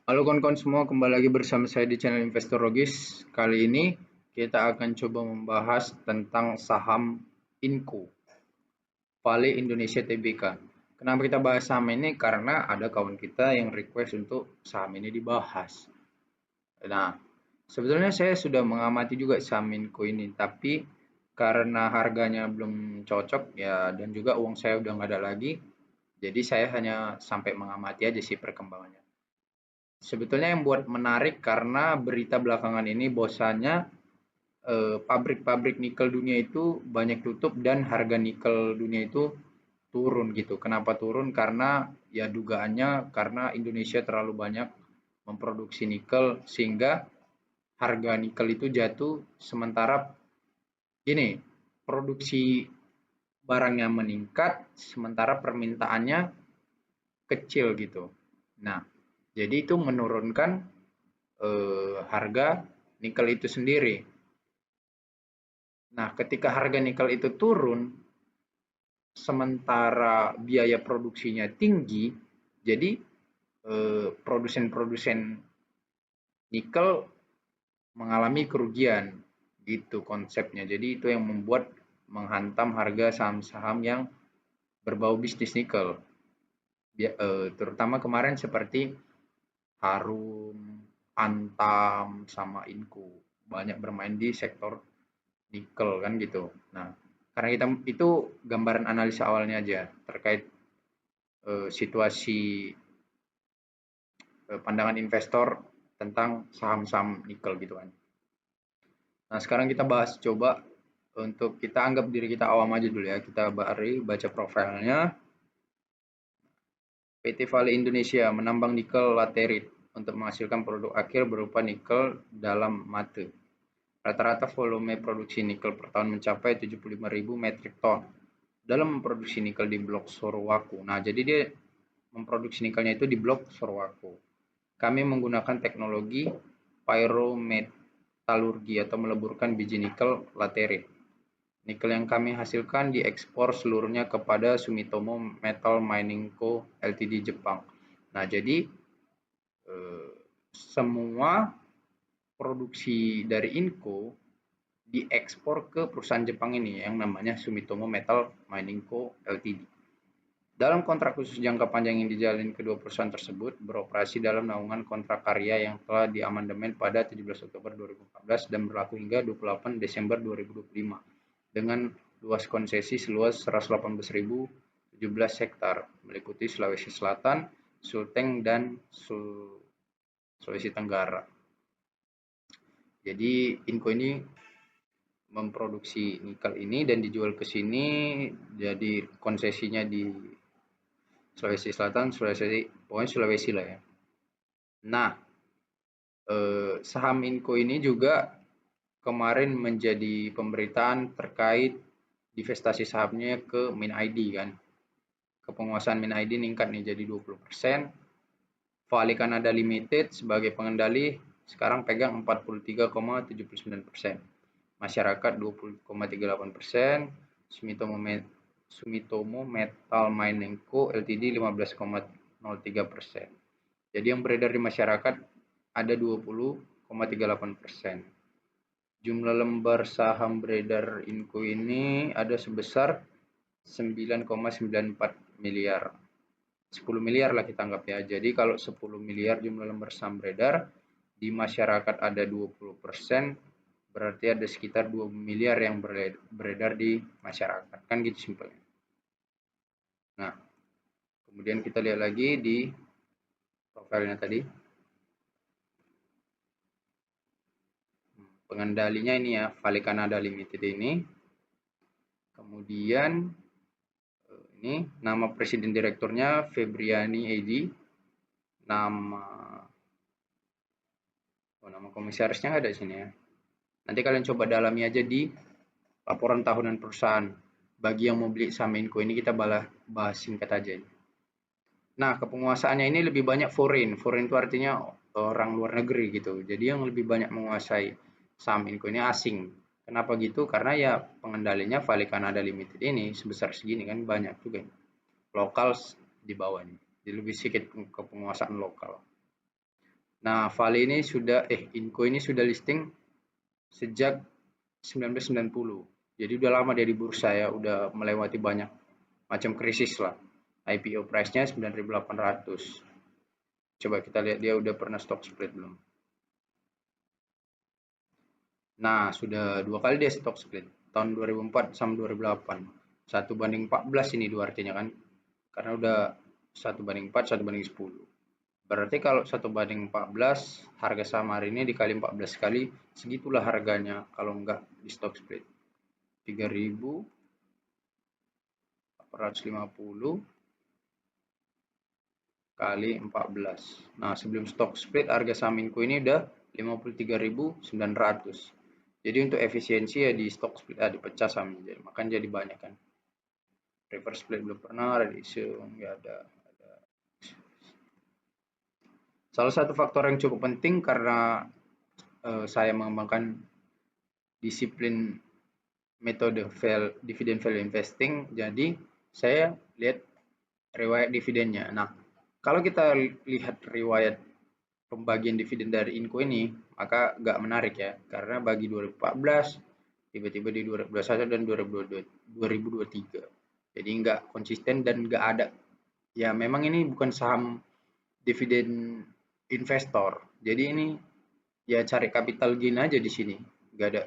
Halo kawan-kawan semua, kembali lagi bersama saya di channel Investor Logis. Kali ini kita akan coba membahas tentang saham Inco, Vale Indonesia Tbk. Kenapa kita bahas saham ini? Karena ada kawan kita yang request untuk saham ini dibahas. Nah, sebetulnya saya sudah mengamati juga saham Inco ini, tapi karena harganya belum cocok ya, dan juga uang saya udah nggak ada lagi, jadi saya hanya sampai mengamati aja sih perkembangannya. Sebetulnya yang buat menarik karena berita belakangan ini bahwasanya pabrik-pabrik nikel dunia itu banyak tutup dan harga nikel dunia itu turun gitu. Kenapa turun? Karena ya dugaannya karena Indonesia terlalu banyak memproduksi nikel sehingga harga nikel itu jatuh sementara gini, produksi barangnya meningkat sementara permintaannya kecil gitu. Nah, jadi itu menurunkan harga nikel itu sendiri. Nah, ketika harga nikel itu turun, sementara biaya produksinya tinggi, jadi produsen-produsen nikel mengalami kerugian, gitu konsepnya. Jadi itu yang membuat menghantam harga saham-saham yang berbau bisnis nikel. Terutama kemarin seperti Harum, Antam, sama Inco banyak bermain di sektor nikel kan gitu. Nah, karena kita itu gambaran analisa awalnya aja terkait situasi pandangan investor tentang saham-saham nikel gitu kan. Nah, sekarang kita bahas coba untuk kita anggap diri kita awam aja dulu ya. Kita baca profilnya. PT Vale Indonesia menambang nikel laterit untuk menghasilkan produk akhir berupa nikel dalam mate. Rata-rata volume produksi nikel per tahun mencapai 75.000 metrik ton dalam memproduksi nikel di blok Sorowako. Nah, jadi dia memproduksi nikelnya itu di blok Sorowako. Kami menggunakan teknologi pyrometallurgi atau meleburkan biji nikel laterit. Nikel yang kami hasilkan diekspor seluruhnya kepada Sumitomo Metal Mining Co. Ltd. Jepang. Nah, jadi semua produksi dari Inco diekspor ke perusahaan Jepang ini yang namanya Sumitomo Metal Mining Co. Ltd. Dalam kontrak khusus jangka panjang yang dijalin kedua perusahaan tersebut beroperasi dalam naungan kontrak karya yang telah diamandemen pada 17 Oktober 2014 dan berlaku hingga 28 Desember 2025 dengan luas konsesi seluas 118.017 hektar meliputi Sulawesi Selatan, Sulteng, dan Sulawesi Tenggara. Jadi Inco ini memproduksi nikel ini dan dijual ke sini, jadi konsesinya di Sulawesi Selatan, pokoknya Sulawesi lah ya. Nah, saham Inco ini juga kemarin menjadi pemberitaan terkait divestasi sahamnya ke MinID kan. Kepenguasaan MinID meningkat nih jadi 20%. Vale Canada Limited sebagai pengendali sekarang pegang 43,79%. Masyarakat 20,38%, Sumitomo Metal Mining Co. Ltd. 15,03%. Jadi yang beredar di masyarakat ada 20,38%. Jumlah lembar saham beredar Inco ini ada sebesar 9,94 miliar. 10 miliar lah kita anggap ya. Jadi kalau 10 miliar jumlah lembar saham beredar, di masyarakat ada 20%, berarti ada sekitar 2 miliar yang beredar di masyarakat. Kan gitu simpelnya. Nah, kemudian kita lihat lagi di profilnya tadi. Pengendalinya ini ya, Vale Canada Limited ini. Kemudian ini nama presiden direkturnya Febriani Edi. Nama komisarisnya ada di sini ya. Nanti kalian coba dalami aja di laporan tahunan perusahaan. Bagi yang mau beli saham Inco ini kita bahas singkat aja. Nah, kepenguasaannya ini lebih banyak foreign. Foreign itu artinya orang luar negeri gitu. Jadi yang lebih banyak menguasai saham Inco ini asing. Kenapa gitu? Karena ya pengendalinya Vale Canada Limited ini sebesar segini kan banyak juga. Lokal di bawahnya. Jadi lebih sedikit kepenguasaan lokal. Nah, Vale ini sudah Inco ini sudah listing sejak 1990. Jadi udah lama dia di bursa ya, udah melewati banyak macam krisis lah. IPO price-nya 9.800. Coba kita lihat dia udah pernah stock split belum. Nah, sudah 2 kali dia stock split. Tahun 2004 sama 2008. 1/14 ini dua artinya kan. Karena udah 1/4, 1/10. Berarti kalau 1/14, harga saham hari ini dikali 14 kali, segitulah harganya kalau enggak di stock split. 3.450 kali 14. Nah, sebelum stock split harga saham Inco ini udah 53.900. Jadi untuk efisiensi ya di stock split dipecah sahamnya, jadi makanya jadi banyak kan. Reverse split belum pernah, reissue nggak ada. Salah satu faktor yang cukup penting karena saya mengembangkan disiplin metode dividend value investing, jadi saya lihat riwayat dividennya. Nah, kalau kita lihat riwayat pembagian dividen dari Inco ini, maka nggak menarik ya, karena bagi 2014, tiba-tiba di 2021 dan 2023. Jadi nggak konsisten dan nggak ada. Ya memang ini bukan saham dividen investor. Jadi ini ya cari capital gain aja di sini. Nggak ada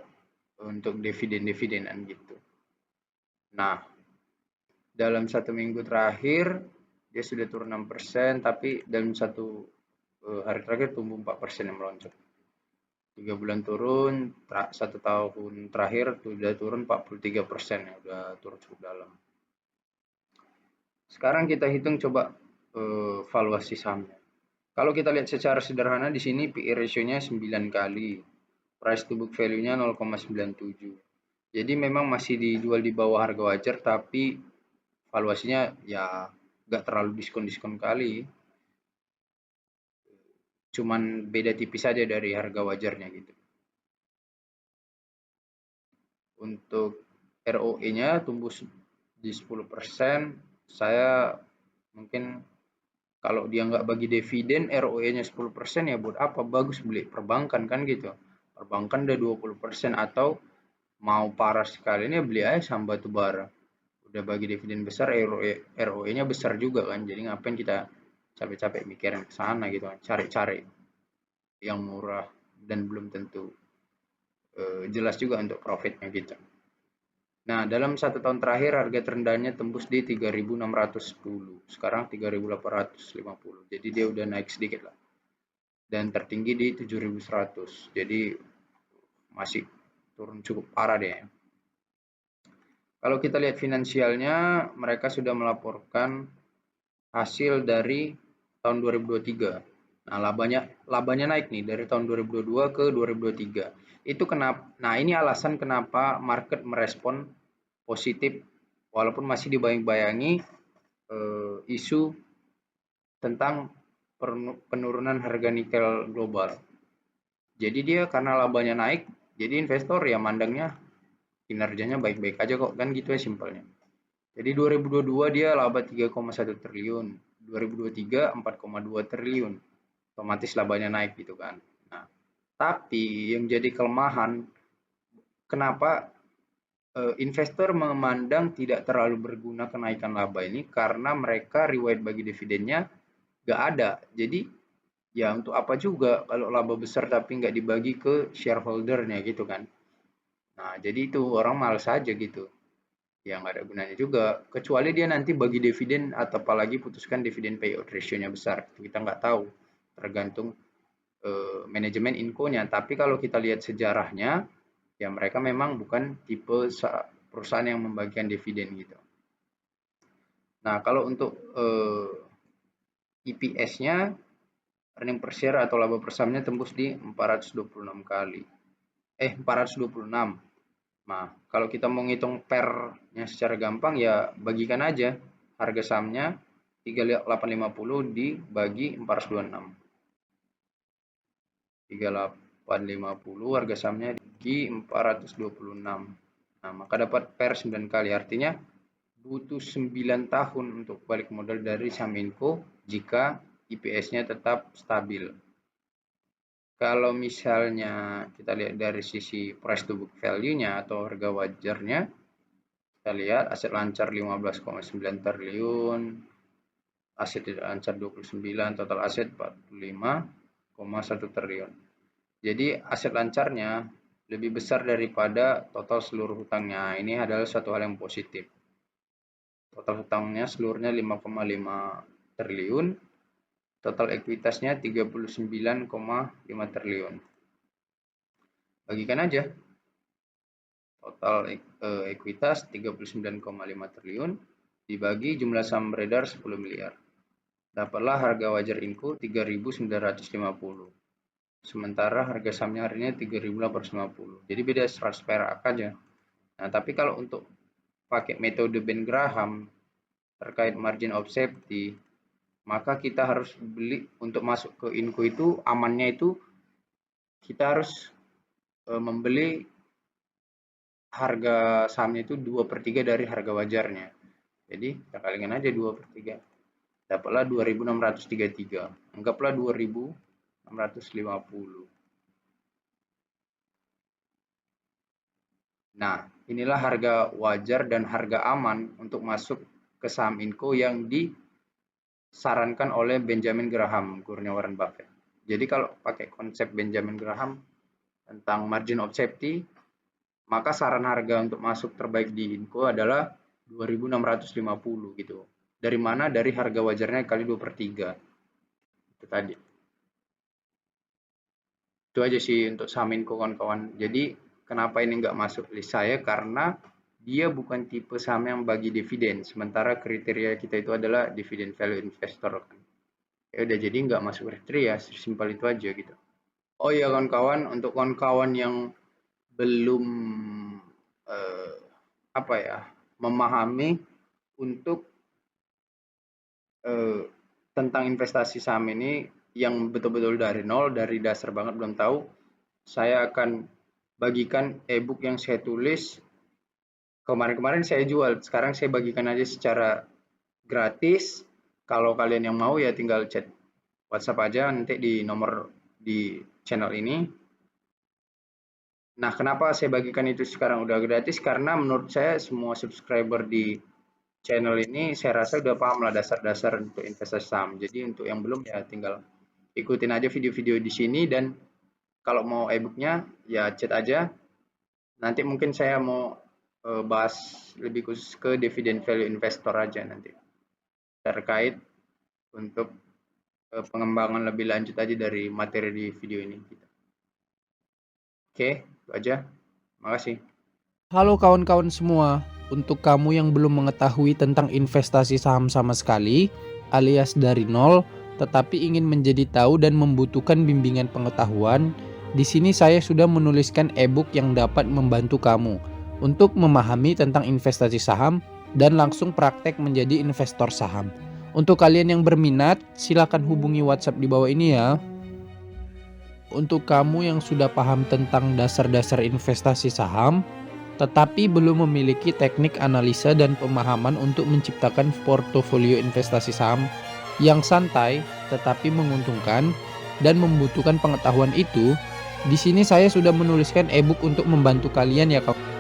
untuk dividen-dividenan gitu. Nah, dalam 1 minggu terakhir dia sudah turun 6%, tapi dalam satu hari terakhir tumbuh 4% yang melonjak. 3 bulan turun, 1 tahun terakhir sudah turun 43%, ya, udah turun cukup dalam. Sekarang kita hitung coba valuasi sahamnya. Kalau kita lihat secara sederhana di sini PE ratio-nya 9 kali, price to book value-nya 0,97. Jadi memang masih dijual di bawah harga wajar, tapi valuasinya ya nggak terlalu diskon-diskon kali. Cuman beda tipis saja dari harga wajarnya gitu. Untuk ROE-nya tumbuh di 10%, saya mungkin kalau dia nggak bagi dividen, ROE-nya 10% ya buat apa? Bagus beli perbankan kan gitu. Perbankan udah 20%, atau mau parah sekali ini beli aja saham batu bara. Udah bagi dividen besar, ROE-nya besar juga kan. Jadi ngapain kita capek-capek mikirin ke sana gitu kan. Cari-cari yang murah dan belum tentu jelas juga untuk profitnya gitu. Nah, dalam 1 tahun terakhir harga terendahnya tembus di 3.610, sekarang 3.850. Jadi dia udah naik sedikit lah. Dan tertinggi di 7.100. Jadi masih turun cukup parah deh. Kalau kita lihat finansialnya, mereka sudah melaporkan hasil dari tahun 2023. Nah, labanya naik nih dari tahun 2022 ke 2023. Itu kenapa? Nah, ini alasan kenapa market merespon positif walaupun masih dibayang-bayangi isu tentang penurunan harga nikel global. Jadi dia karena labanya naik, jadi investor ya mandangnya kinerjanya baik-baik aja kok, kan gitu ya simpelnya. Jadi 2022 dia laba 3,1 triliun, 2023 4,2 triliun. Otomatis labanya naik gitu kan. Nah, tapi yang jadi kelemahan kenapa investor memandang tidak terlalu berguna kenaikan laba ini karena mereka riwayat bagi dividennya nggak ada. Jadi ya untuk apa juga kalau laba besar tapi nggak dibagi ke shareholdernya gitu kan. Nah jadi itu orang males aja gitu. Ya nggak ada gunanya juga. Kecuali dia nanti bagi dividen atau apalagi putuskan dividen payout ratio-nya besar. Kita nggak tahu. Tergantung manajemen inkonya. Tapi kalau kita lihat sejarahnya, ya mereka memang bukan tipe perusahaan yang membagikan dividen gitu. Nah kalau untuk EPS-nya, earning per share atau laba per sahamnya tembus di 426 kali. 426. Nah, kalau kita mau ngitung pernya secara gampang ya bagikan aja harga sahamnya 3850 dibagi 426. 3850 harga sahamnya dibagi 426. Nah, maka dapat per 9 kali, artinya butuh 9 tahun untuk balik modal dari saham Inco jika IPS-nya tetap stabil. Kalau misalnya kita lihat dari sisi price to book value-nya atau harga wajarnya, kita lihat aset lancar 15,9 triliun, aset tidak lancar 29, total aset 45,1 triliun. Jadi aset lancarnya lebih besar daripada total seluruh hutangnya. Ini adalah suatu hal yang positif. Total hutangnya seluruhnya 5,5 triliun, total ekuitasnya 39,5 triliun. Bagikan aja. Total ekuitas 39,5 triliun dibagi jumlah saham beredar 10 miliar. Dapatlah harga wajar Inco 3.950. Sementara harga sahamnya hari ini 3.850. Jadi beda 100 perak aja. Nah, tapi kalau untuk pakai metode Ben Graham terkait margin of safety, maka kita harus beli untuk masuk ke Inco itu amannya itu kita harus membeli harga sahamnya itu 2/3 dari harga wajarnya. Jadi kita kalikan aja 2/3. Dapatlah 2.633. Anggaplah 2.650. Nah, inilah harga wajar dan harga aman untuk masuk ke saham Inco yang disarankan oleh Benjamin Graham, gurunya Warren Buffett. Jadi kalau pakai konsep Benjamin Graham tentang margin of safety, maka saran harga untuk masuk terbaik di Inco adalah 2.650 gitu. Dari mana? Dari harga wajarnya kali 2/3. Itu tadi. Itu aja sih untuk saham Inco kawan-kawan. Jadi kenapa ini nggak masuk list saya? Karena dia bukan tipe saham yang bagi dividen. Sementara kriteria kita itu adalah dividen value investor. Ya udah, jadi nggak masuk kriteria. Simpel itu aja gitu. Oh iya kawan-kawan, untuk kawan-kawan yang belum memahami untuk tentang investasi saham ini yang betul-betul dari nol, dari dasar banget belum tahu, saya akan bagikan ebook yang saya tulis kemarin-kemarin saya jual, sekarang saya bagikan aja secara gratis. Kalau kalian yang mau ya tinggal chat WhatsApp aja nanti di nomor di channel ini. Nah, kenapa saya bagikan itu sekarang udah gratis? Karena menurut saya semua subscriber di channel ini saya rasa udah paham lah dasar-dasar untuk investasi saham. Jadi untuk yang belum ya tinggal ikutin aja video-video di sini, dan kalau mau e-booknya ya chat aja. Nanti mungkin saya mau bahas lebih khusus ke dividen value investor aja nanti terkait untuk pengembangan lebih lanjut aja dari materi di video ini. Oke, itu aja. Makasih. Halo kawan-kawan semua, untuk kamu yang belum mengetahui tentang investasi saham sama sekali, alias dari nol, tetapi ingin menjadi tahu dan membutuhkan bimbingan pengetahuan, di sini saya sudah menuliskan e-book yang dapat membantu kamu untuk memahami tentang investasi saham dan langsung praktek menjadi investor saham. Untuk kalian yang berminat, silakan hubungi WhatsApp di bawah ini ya. Untuk kamu yang sudah paham tentang dasar-dasar investasi saham, tetapi belum memiliki teknik analisa dan pemahaman untuk menciptakan portofolio investasi saham yang santai tetapi menguntungkan dan membutuhkan pengetahuan itu, di sini saya sudah menuliskan e-book untuk membantu kalian ya kawan.